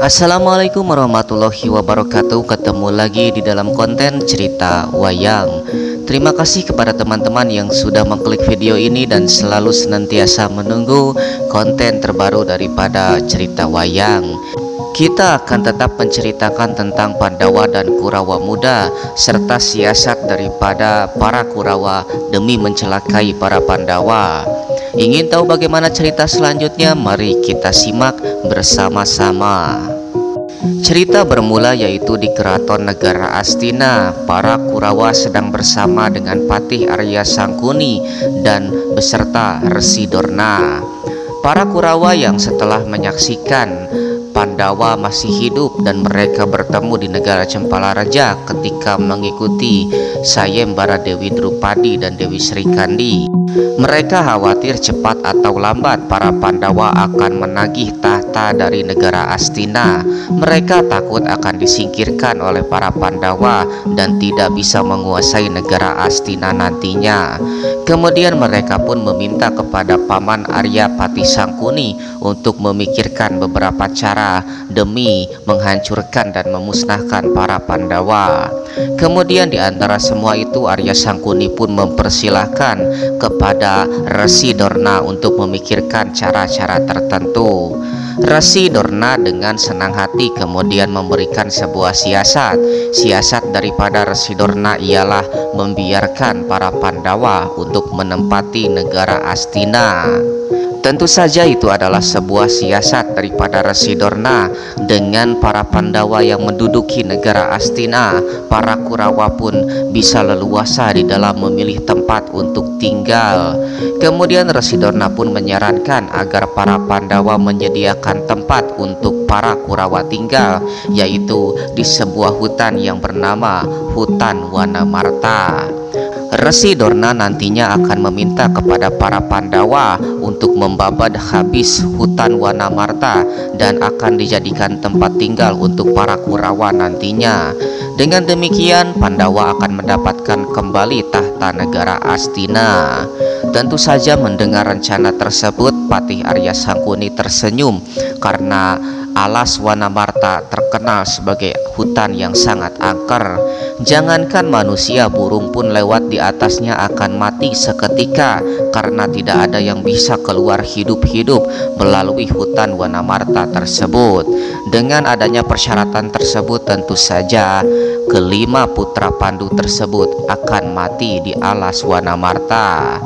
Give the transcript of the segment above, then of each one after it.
Assalamualaikum warahmatullahi wabarakatuh. Ketemu lagi di dalam konten cerita wayang. Terima kasih kepada teman-teman yang sudah mengklik video ini dan selalu senantiasa menunggu konten terbaru daripada cerita wayang. Kita akan tetap menceritakan tentang Pandawa dan Kurawa muda serta siasat daripada para Kurawa demi mencelakai para Pandawa. Ingin tahu bagaimana cerita selanjutnya? Mari kita simak bersama-sama. Cerita bermula yaitu di keraton negara Astina. Para Kurawa sedang bersama dengan Patih Arya Sangkuni dan beserta Resi Dorna. Para Kurawa yang setelah menyaksikan Pandawa masih hidup dan mereka bertemu di negara Cempalaraja ketika mengikuti sayembara Dewi Drupadi dan Dewi Srikandi. Mereka khawatir cepat atau lambat para Pandawa akan menagih tahta dari negara Astina. Mereka takut akan disingkirkan oleh para Pandawa dan tidak bisa menguasai negara Astina nantinya. Kemudian mereka pun meminta kepada Paman Arya Patih Sangkuni untuk memikirkan beberapa cara demi menghancurkan dan memusnahkan para Pandawa. Kemudian di antara semua itu Arya Sangkuni pun mempersilahkan kepada Resi Dorna untuk memikirkan cara-cara tertentu. Resi Dorna dengan senang hati kemudian memberikan sebuah siasat. Siasat daripada Resi Dorna ialah membiarkan para Pandawa untuk menempati negara Astina. Tentu saja itu adalah sebuah siasat daripada Resi Dorna. Dengan para Pandawa yang menduduki negara Astina, para Kurawa pun bisa leluasa di dalam memilih tempat untuk tinggal. Kemudian Resi Dorna pun menyarankan agar para Pandawa menyediakan tempat untuk para Kurawa tinggal, yaitu di sebuah hutan yang bernama Hutan Wanamarta. Resi Dorna nantinya akan meminta kepada para Pandawa untuk membabat habis hutan Wanamarta dan akan dijadikan tempat tinggal untuk para Kurawa nantinya. Dengan demikian Pandawa akan mendapatkan kembali tahta negara Astina. Tentu saja mendengar rencana tersebut Patih Arya Sangkuni tersenyum karena alas Wanamarta terkenal sebagai hutan yang sangat angker. Jangankan manusia, burung pun lewat di atasnya akan mati seketika karena tidak ada yang bisa keluar hidup-hidup melalui hutan Wanamarta tersebut. Dengan adanya persyaratan tersebut, tentu saja kelima putra Pandu tersebut akan mati di alas Wanamarta.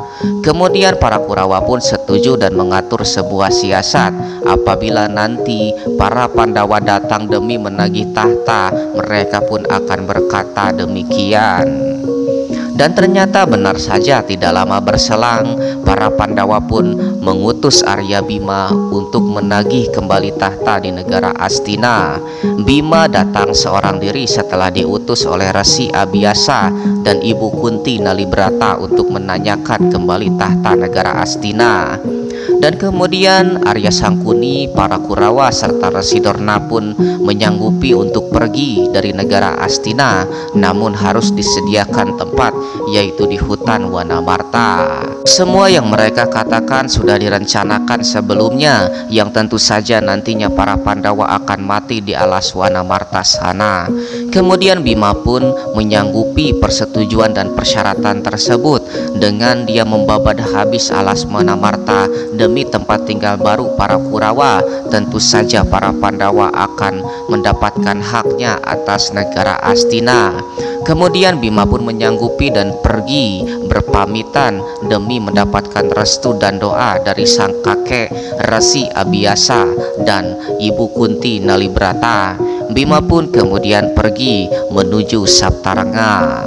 Kemudian para Kurawa pun setuju dan mengatur sebuah siasat. Apabila nanti para Pandawa datang demi menagih tahta, mereka pun akan berkata demikian. Dan ternyata benar saja, tidak lama berselang para Pandawa pun mengutus Arya Bima untuk menagih kembali tahta di negara Astina. Bima datang seorang diri setelah diutus oleh Resi Abiyasa dan Ibu Kunti Nalibrata untuk menanyakan kembali tahta negara Astina. Dan kemudian Arya Sangkuni, para Kurawa serta Resi Dorna pun menyanggupi untuk pergi dari negara Astina, namun harus disediakan tempat, yaitu di hutan Wanamarta. Semua yang mereka katakan sudah direncanakan sebelumnya, yang tentu saja nantinya para Pandawa akan mati di alas Wanamarta sana. Kemudian Bima pun menyanggupi persetujuan dan persyaratan tersebut dengan dia membabat habis alas Wanamarta demi tempat tinggal baru para Kurawa. Tentu saja para Pandawa akan mendapatkan haknya atas negara Astina. Kemudian Bima pun menyanggupi dan pergi berpamitan demi mendapatkan restu dan doa dari sang kakek Resi Abiyasa dan Ibu Kunti Nalibrata. Bima pun kemudian pergi menuju Saptaranga.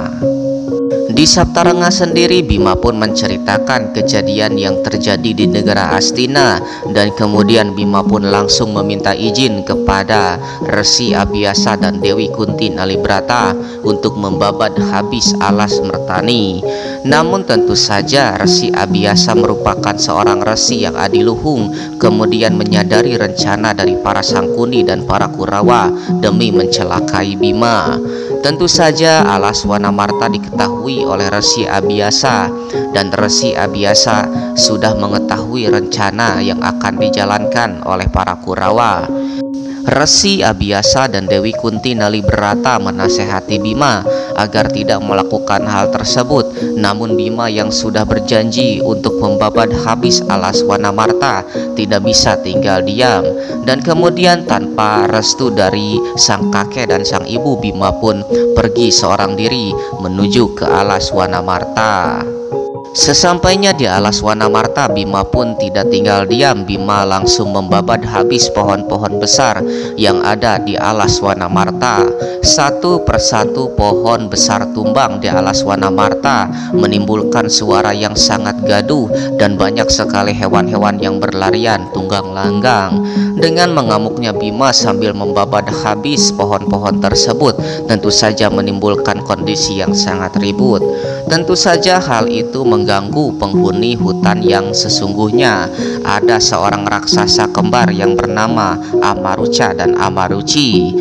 Di Saptaranga sendiri Bima pun menceritakan kejadian yang terjadi di negara Astina, dan kemudian Bima pun langsung meminta izin kepada Resi Abiyasa dan Dewi Kunti Nalibrata untuk membabat habis alas Mertani. Namun tentu saja Resi Abiyasa merupakan seorang resi yang adiluhung, kemudian menyadari rencana dari para Sangkuni dan para Kurawa demi mencelakai Bima. Tentu saja alas Wanamarta diketahui oleh Resi Abiyasa, dan Resi Abiyasa sudah mengetahui rencana yang akan dijalankan oleh para Kurawa. Resi Abhyasa dan Dewi Kunti Nalibrata menasehati Bima agar tidak melakukan hal tersebut. Namun Bima yang sudah berjanji untuk membabat habis alas Wanamarta tidak bisa tinggal diam. Dan kemudian tanpa restu dari sang kakek dan sang ibu, Bima pun pergi seorang diri menuju ke alas Wanamarta. Sesampainya di alas Wanamarta, Bima pun tidak tinggal diam. Bima langsung membabat habis pohon-pohon besar yang ada di alas Wanamarta. Satu persatu pohon besar tumbang di alas Wanamarta, menimbulkan suara yang sangat gaduh dan banyak sekali hewan-hewan yang berlarian tunggang langgang. Dengan mengamuknya Bima sambil membabat habis pohon-pohon tersebut, tentu saja menimbulkan kondisi yang sangat ribut. Tentu saja hal itu mengganggu penghuni hutan yang sesungguhnya. Ada seorang raksasa kembar yang bernama Amaruca dan Amaruci.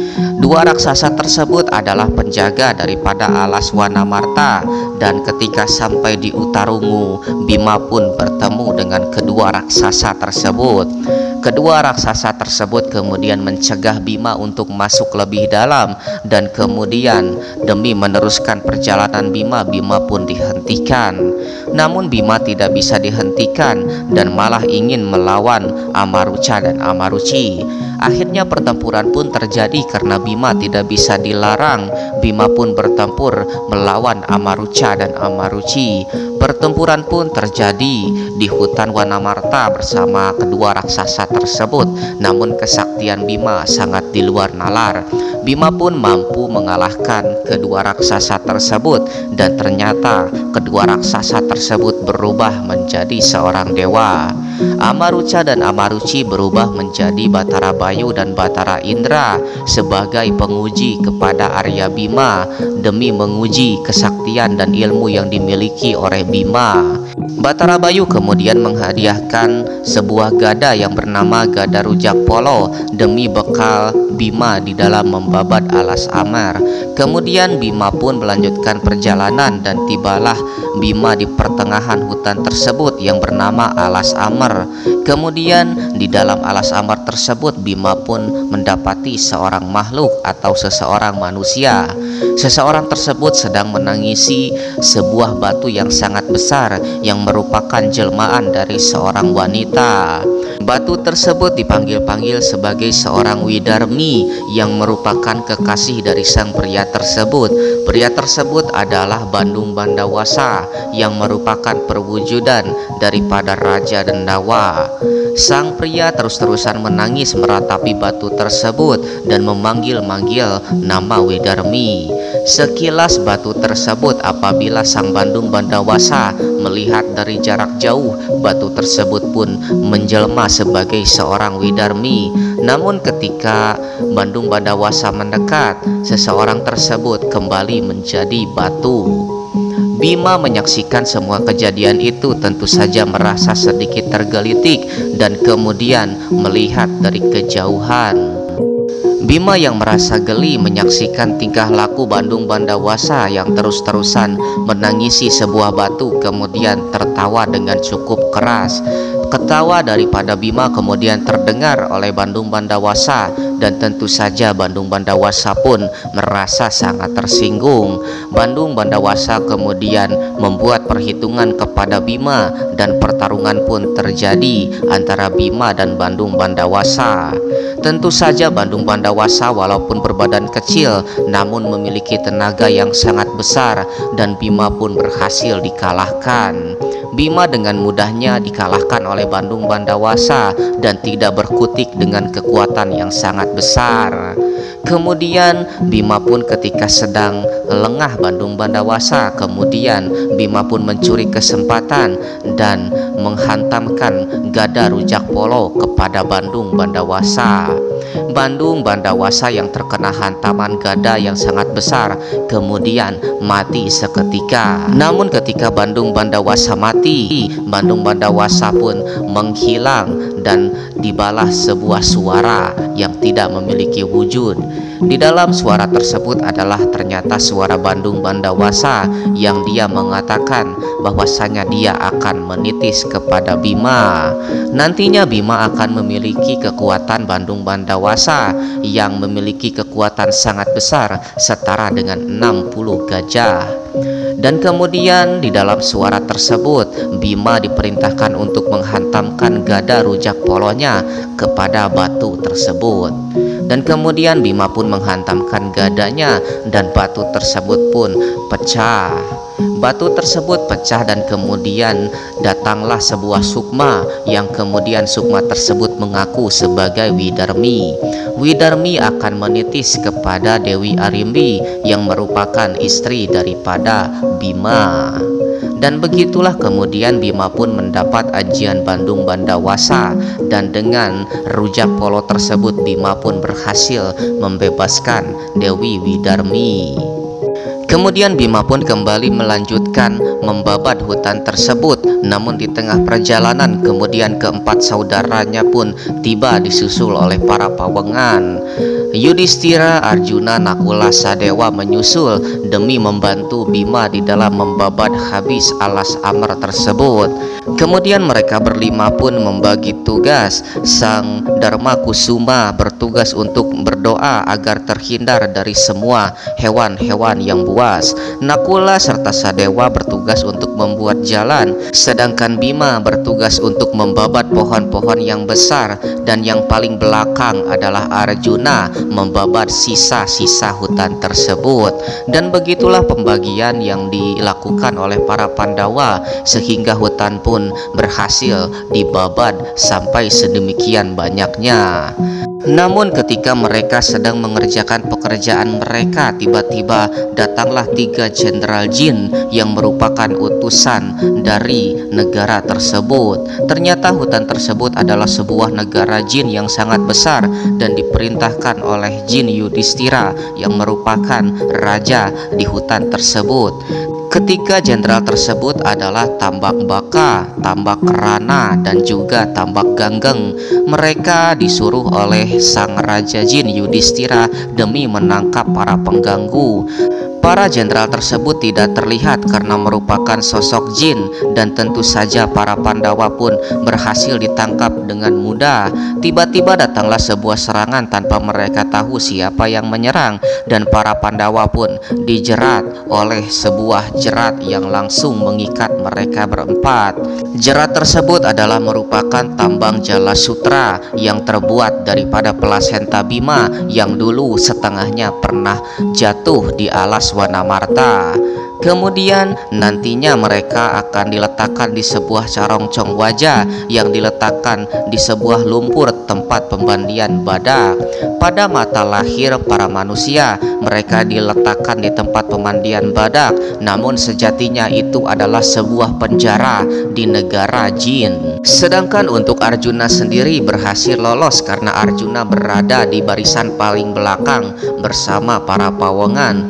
Dua raksasa tersebut adalah penjaga daripada alas Wanamarta, dan ketika sampai di Utarungu, Bima pun bertemu dengan kedua raksasa tersebut. Kedua raksasa tersebut kemudian mencegah Bima untuk masuk lebih dalam, dan kemudian demi meneruskan perjalanan Bima pun dihentikan. Namun Bima tidak bisa dihentikan dan malah ingin melawan Amaruca dan Amaruci. Akhirnya pertempuran pun terjadi karena Bima tidak bisa dilarang. Bima pun bertempur melawan Amaruca dan Amaruci. Pertempuran pun terjadi di hutan Wanamarta bersama kedua raksasa tersebut. Namun kesaktian Bima sangat di luar nalar. Bima pun mampu mengalahkan kedua raksasa tersebut, dan ternyata kedua raksasa tersebut berubah menjadi seorang dewa. Amaruca dan Amaruci berubah menjadi Batara Bayu dan Batara Indra sebagai penguji kepada Arya Bima demi menguji kesaktian dan ilmu yang dimiliki oleh Bima. Batara Bayu kemudian menghadiahkan sebuah gada yang bernama Gada Rujak Polo demi bekal Bima di dalam membabat alas Amar. Kemudian Bima pun melanjutkan perjalanan dan tibalah Bima di pertengahan hutan tersebut yang bernama Alas Amar. Kemudian di dalam Alas Amar tersebut Bima pun mendapati seorang makhluk atau seseorang manusia. Seseorang tersebut sedang menangisi sebuah batu yang sangat besar yang merupakan jelmaan dari seorang wanita. Batu tersebut dipanggil-panggil sebagai seorang Widarmi yang merupakan kekasih dari sang pria tersebut. Pria tersebut adalah Bandung Bandawasa yang merupakan perwujudan daripada Raja Dendawa. Sang pria terus-terusan menangis meratapi batu tersebut dan memanggil-manggil nama Widarmi. Sekilas batu tersebut, apabila sang Bandung Bandawasa melihat dari jarak jauh, batu tersebut pun menjelma sebagai seorang Widarmi. Namun ketika Bandung Bandawasa mendekat, seseorang tersebut kembali menjadi batu. Bima menyaksikan semua kejadian itu, tentu saja merasa sedikit tergelitik dan kemudian melihat dari kejauhan. Bima yang merasa geli menyaksikan tingkah laku Bandung Bandawasa yang terus-terusan menangisi sebuah batu, kemudian tertawa dengan cukup keras. Ketawa daripada Bima kemudian terdengar oleh Bandung Bandawasa, dan tentu saja Bandung Bandawasa pun merasa sangat tersinggung. Bandung Bandawasa kemudian membuat perhitungan kepada Bima, dan pertarungan pun terjadi antara Bima dan Bandung Bandawasa. Tentu saja Bandung Bandawasa walaupun berbadan kecil namun memiliki tenaga yang sangat besar, dan Bima pun berhasil dikalahkan. Bima dengan mudahnya dikalahkan oleh Bandung Bandawasa dan tidak berkutik dengan kekuatan yang sangat besar. Kemudian Bima pun ketika sedang lengah Bandung Bandawasa, kemudian Bima pun mencuri kesempatan dan menghantamkan Gada Rujak Polo kepada Bandung Bandawasa. Bandung Bandawasa yang terkena hantaman gada yang sangat besar kemudian mati seketika. Namun ketika Bandung Bandawasa mati, mati. Bandung Bandawasa pun menghilang dan dibalas sebuah suara yang tidak memiliki wujud. Di dalam suara tersebut adalah ternyata suara Bandung Bandawasa yang dia mengatakan bahwasanya dia akan menitis kepada Bima. Nantinya Bima akan memiliki kekuatan Bandung Bandawasa yang memiliki kekuatan sangat besar setara dengan 60 gajah. Dan kemudian di dalam suara tersebut Bima diperintahkan untuk menghantamkan gada rujak polonya kepada batu tersebut. Dan kemudian Bima pun menghantamkan gadanya dan batu tersebut pun pecah. Batu tersebut pecah dan kemudian datanglah sebuah sukma yang kemudian sukma tersebut mengaku sebagai Widarmi. Widarmi akan menitis kepada Dewi Arimbi yang merupakan istri daripada Bima. Dan begitulah kemudian Bima pun mendapat ajian Bandung Bandawasa, dan dengan rujak polo tersebut Bima pun berhasil membebaskan Dewi Widarmi. Kemudian Bima pun kembali melanjutkan membabat hutan tersebut. Namun di tengah perjalanan kemudian keempat saudaranya pun tiba disusul oleh para pawengan. Yudhistira, Arjuna, Nakula, Sadewa menyusul demi membantu Bima di dalam membabat habis alas Amr tersebut. Kemudian mereka berlima pun membagi tugas. Sang Dharma Kusuma bertugas untuk berdoa agar terhindar dari semua hewan-hewan yang buas. Nakula serta Sadewa bertugas untuk membuat jalan, sedangkan Bima bertugas untuk membabat pohon-pohon yang besar, dan yang paling belakang adalah Arjuna membabat sisa-sisa hutan tersebut. Dan begitulah pembagian yang dilakukan oleh para Pandawa sehingga hutan pun berhasil dibabat sampai sedemikian banyaknya. Namun ketika mereka sedang mengerjakan pekerjaan mereka, tiba-tiba datanglah 3 jenderal jin yang merupakan utusan dari negara tersebut. Ternyata hutan tersebut adalah sebuah negara jin yang sangat besar dan diperintahkan oleh jin Yudhistira yang merupakan raja di hutan tersebut. Ketiga jenderal tersebut adalah Tambak Baka, Tambak Rana, dan juga Tambak Ganggeng. Mereka disuruh oleh sang raja jin Yudhistira demi menangkap para pengganggu. Para jenderal tersebut tidak terlihat karena merupakan sosok jin, dan tentu saja para Pandawa pun berhasil ditangkap dengan mudah. Tiba-tiba datanglah sebuah serangan tanpa mereka tahu siapa yang menyerang, dan para Pandawa pun dijerat oleh sebuah jerat yang langsung mengikat mereka berempat. Jerat tersebut adalah merupakan tambang Jala Sutra yang terbuat daripada plasenta Bima yang dulu setengahnya pernah jatuh di alas Wanamarta. Kemudian nantinya mereka akan diletakkan di sebuah carong cong wajah yang diletakkan di sebuah lumpur tempat pembandian badak. Pada mata lahir para manusia, mereka diletakkan di tempat pemandian badak, namun sejatinya itu adalah sebuah penjara di negara jin. Sedangkan untuk Arjuna sendiri berhasil lolos karena Arjuna berada di barisan paling belakang bersama para pawangan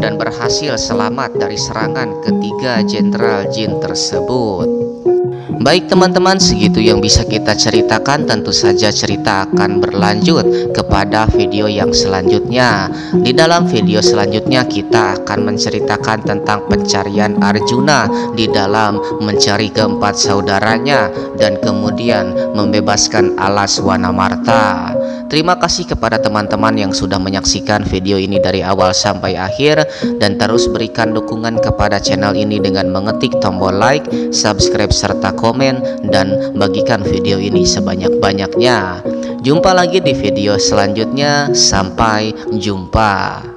dan berhasil selamat dari serangan ketiga jenderal jin tersebut. Baik teman-teman, segitu yang bisa kita ceritakan. Tentu saja cerita akan berlanjut kepada video yang selanjutnya. Di dalam video selanjutnya kita akan menceritakan tentang pencarian Arjuna di dalam mencari keempat saudaranya dan kemudian membebaskan alas Wanamarta. Terima kasih kepada teman-teman yang sudah menyaksikan video ini dari awal sampai akhir, dan terus berikan dukungan kepada channel ini dengan mengetik tombol like, subscribe, serta komen, dan bagikan video ini sebanyak-banyaknya. Jumpa lagi di video selanjutnya. Sampai jumpa.